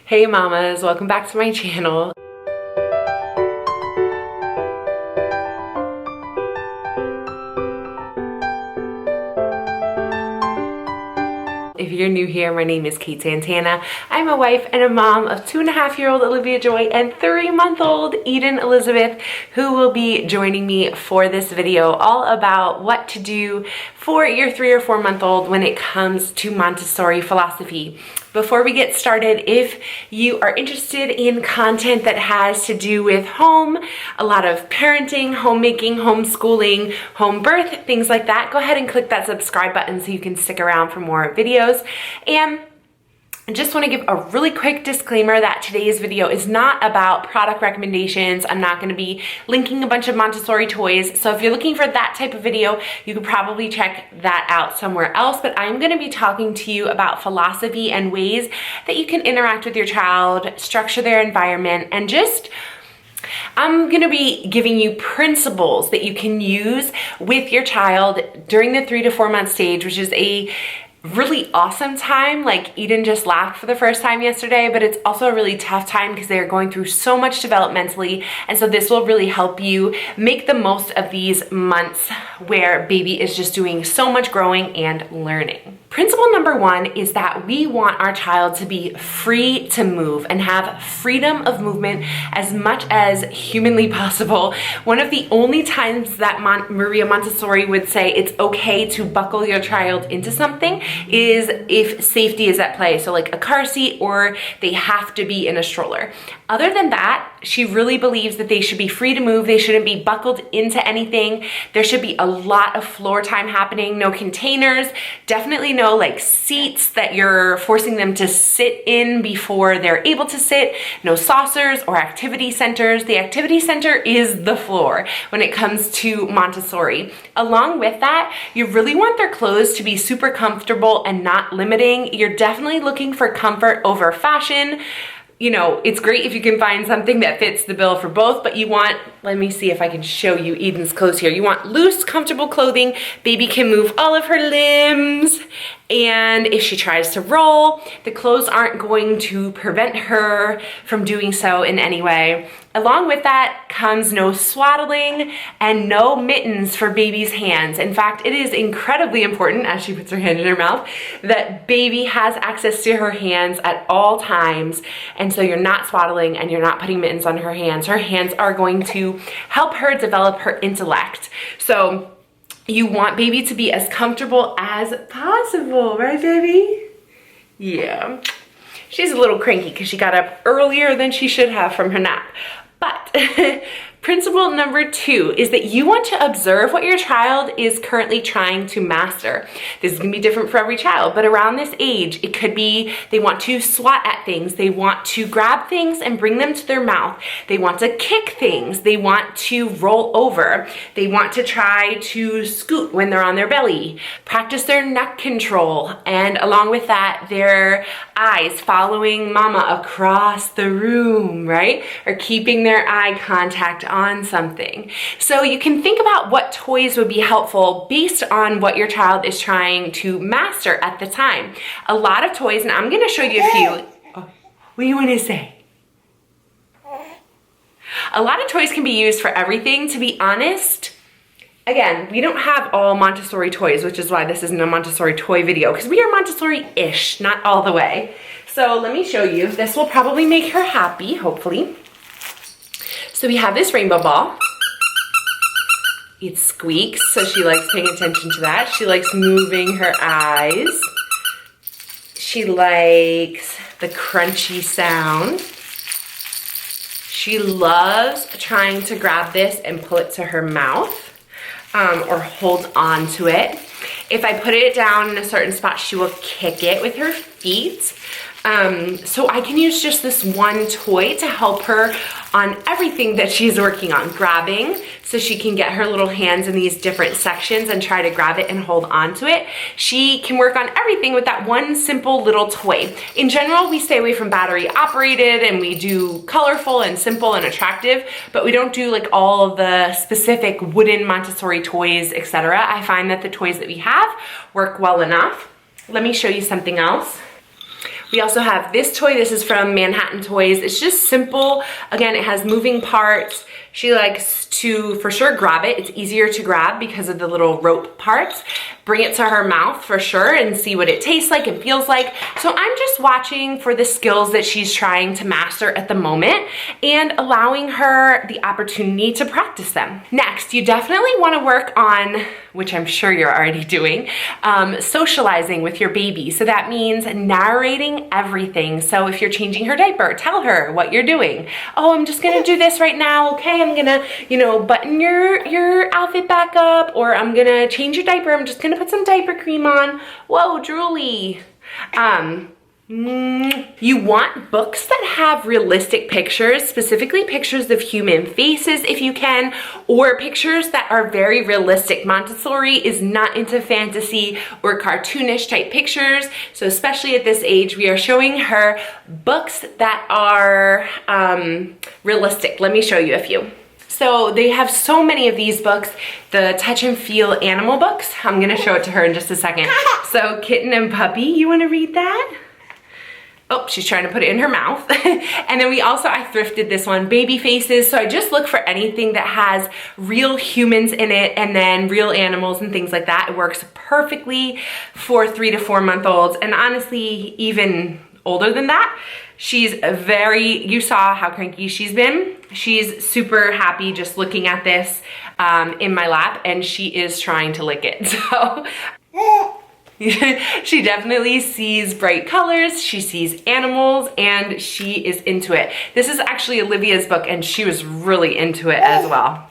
Hey mamas, welcome back to my channel. If you're new here, my name is Kate Santana. I'm a wife and a mom of 2.5-year-old Olivia Joy and 3-month-old Eden Elizabeth, who will be joining me for this video all about what to do for your 3 or 4-month-old when it comes to Montessori philosophy. Before we get started, if you are interested in content that has to do with home, a lot of parenting, homemaking, homeschooling, home birth, things like that, go ahead and click that subscribe button so you can stick around for more videos. And I just want to give a really quick disclaimer that today's video is not about product recommendations. I'm not going to be linking a bunch of Montessori toys. So if you're looking for that type of video, you could probably check that out somewhere else. But I'm going to be talking to you about philosophy and ways that you can interact with your child, structure their environment, and just I'm going to be giving you principles that you can use with your child during the 3 to 4 month stage, which is a really awesome time. Like Eden just laughed for the first time yesterday, but it's also a really tough time because they're going through so much developmentally. And so this will really help you make the most of these months where baby is just doing so much growing and learning. Principle number 1 is that we want our child to be free to move and have freedom of movement as much as humanly possible. One of the only times that Maria Montessori would say it's okay to buckle your child into something is if safety is at play. So like a car seat, or they have to be in a stroller. Other than that, she really believes that they should be free to move. They shouldn't be buckled into anything. There should be a lot of floor time happening. No containers, definitely no like seats that you're forcing them to sit in before they're able to sit. No saucers or activity centers. The activity center is the floor when it comes to Montessori. Along with that, you really want their clothes to be super comfortable and not limiting. You're definitely looking for comfort over fashion. You know, it's great if you can find something that fits the bill for both, but you want, let me see if I can show you Eden's clothes here. You want loose, comfortable clothing. Baby can move all of her limbs. And if she tries to roll, the clothes aren't going to prevent her from doing so in any way. Along with that comes no swaddling and no mittens for baby's hands. In fact, it is incredibly important, as she puts her hand in her mouth, that baby has access to her hands at all times. And so you're not swaddling and you're not putting mittens on her hands. Her hands are going to help her develop her intellect. So you want baby to be as comfortable as possible, right, baby? Yeah. She's a little cranky because she got up earlier than she should have from her nap. But principle number 2 is that you want to observe what your child is currently trying to master. This is going to be different for every child, but around this age, it could be they want to swat at things, they want to grab things and bring them to their mouth, they want to kick things, they want to roll over, they want to try to scoot when they're on their belly, practice their neck control, and along with that, their eyes following mama across the room, right? Or keeping their eye contact on something. So you can think about what toys would be helpful based on what your child is trying to master at the time. A lot of toys, and I'm going to show you a few. Oh, what do you want to say? A lot of toys can be used for everything, to be honest. Again, we don't have all Montessori toys, which is why this isn't a Montessori toy video, because we are Montessori-ish, not all the way. So let me show you. This will probably make her happy, hopefully. So we have this rainbow ball. It squeaks, so she likes paying attention to that. She likes moving her eyes. She likes the crunchy sound. She loves trying to grab this and pull it to her mouth. Or hold on to it. If I put it down in a certain spot, she will kick it with her feet. So I can use just this one toy to help her on everything that she's working on. Grabbing, so she can get her little hands in these different sections and try to grab it and hold on to it. She can work on everything with that one simple little toy. In general, we stay away from battery operated and we do colorful and simple and attractive, but we don't do like all of the specific wooden Montessori toys, etc. I find that the toys that we have work well enough. Let me show you something else. We also have this toy. This is from Manhattan Toys. It's just simple. Again, it has moving parts. She likes to, for sure, grab it. It's easier to grab because of the little rope parts. Bring it to her mouth for sure and see what it tastes like and feels like. So I'm just watching for the skills that she's trying to master at the moment and allowing her the opportunity to practice them. Next, you definitely want to work on, which I'm sure you're already doing, socializing with your baby. So that means narrating everything. So if you're changing her diaper, tell her what you're doing. Oh, I'm just gonna do this right now. Okay, I'm gonna, button your outfit back up, or I'm gonna change your diaper. I'm just gonna put some diaper cream on. Whoa, drooly. You want books that have realistic pictures, specifically pictures of human faces if you can, or pictures that are very realistic. Montessori is not into fantasy or cartoonish type pictures, so especially at this age, we are showing her books that are realistic. Let me show you a few. So they have so many of these books, the touch and feel animal books. I'm gonna show it to her in just a second. So Kitten and Puppy, you wanna read that? Oh, she's trying to put it in her mouth. And then I thrifted this one, Baby Faces. So I just look for anything that has real humans in it and then real animals and things like that. It works perfectly for 3 to 4 month olds. And honestly, even older than that. She's you saw how cranky she's been. She's super happy just looking at this in my lap, and she is trying to lick it. So she definitely sees bright colors, she sees animals, and she is into it. This is actually Olivia's book, and she was really into it as well.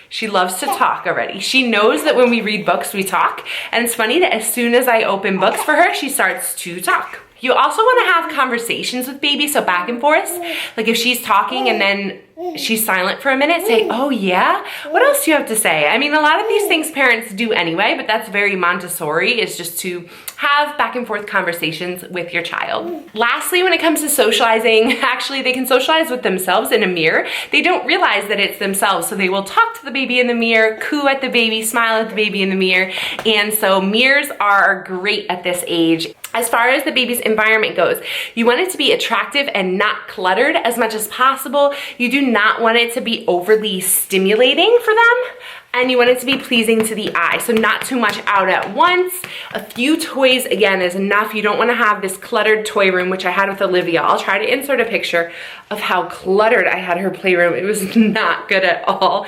She loves to talk already. She knows that when we read books, we talk. And it's funny that as soon as I open books for her, she starts to talk. You also want to have conversations with baby, so back and forth. Like if she's talking and then she's silent for a minute, say, oh yeah? What else do you have to say? I mean, a lot of these things parents do anyway, but that's very Montessori, is just to have back and forth conversations with your child. Lastly, when it comes to socializing, actually they can socialize with themselves in a mirror. They don't realize that it's themselves, so they will talk to the baby in the mirror, coo at the baby, smile at the baby in the mirror. And so mirrors are great at this age. As far as the baby's environment goes, you want it to be attractive and not cluttered as much as possible. You do not want it to be overly stimulating for them, and you want it to be pleasing to the eye. So not too much out at once. A few toys, again, is enough. You don't want to have this cluttered toy room, which I had with Olivia. I'll try to insert a picture of how cluttered I had her playroom. It was not good at all.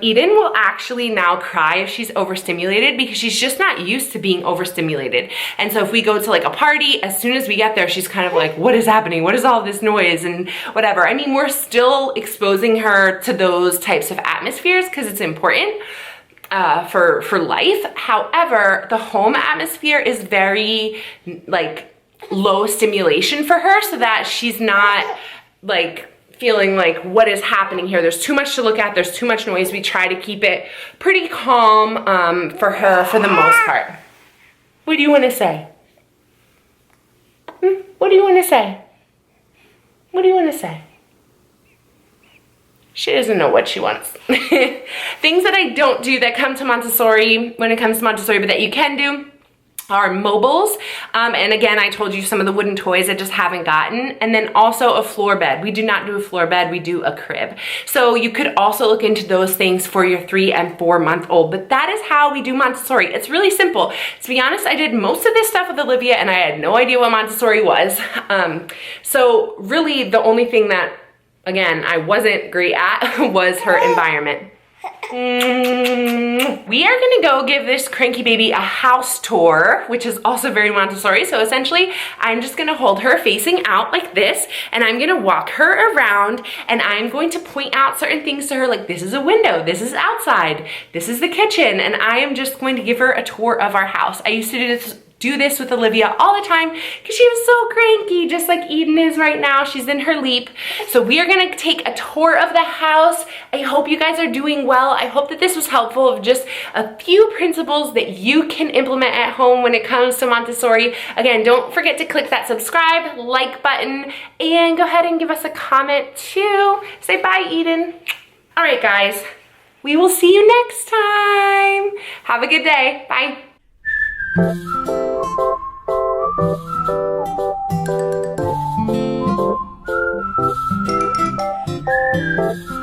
Eden will actually now cry if she's overstimulated because she's just not used to being overstimulated. And so if we go to like a party, as soon as we get there, she's kind of like, what is happening? What is all this noise and whatever? I mean, we're still exposing her to those types of atmospheres because it's important for life. However, the home atmosphere is very like low stimulation for her, so that she's not like feeling like, what is happening here? There's too much to look at, there's too much noise. We try to keep it pretty calm for her for the most part. What do you want to say? What do you want to say? What do you want to say? She doesn't know what she wants. Things that I don't do that come to Montessori, when it comes to Montessori, but that you can do are mobiles. And again, I told you some of the wooden toys I just haven't gotten. And then also a floor bed. We do not do a floor bed, we do a crib. So you could also look into those things for your 3 and 4 month old. But that is how we do Montessori. It's really simple. To be honest, I did most of this stuff with Olivia and I had no idea what Montessori was. So really the only thing that, again, I wasn't great at was her environment. We are gonna go give this cranky baby a house tour, which is also very Montessori. So essentially, I'm just gonna hold her facing out like this, and I'm gonna walk her around, and I'm going to point out certain things to her, like this is a window, this is outside, this is the kitchen, and I am just going to give her a tour of our house. I used to do this with Olivia all the time because she was so cranky, just like Eden is right now. She's in her leap. So we are gonna take a tour of the house. I hope you guys are doing well. I hope that this was helpful of just a few principles that you can implement at home when it comes to Montessori. Again, don't forget to click that subscribe, like button, and go ahead and give us a comment too. Say bye, Eden. All right, guys, we will see you next time. Have a good day. Bye. you.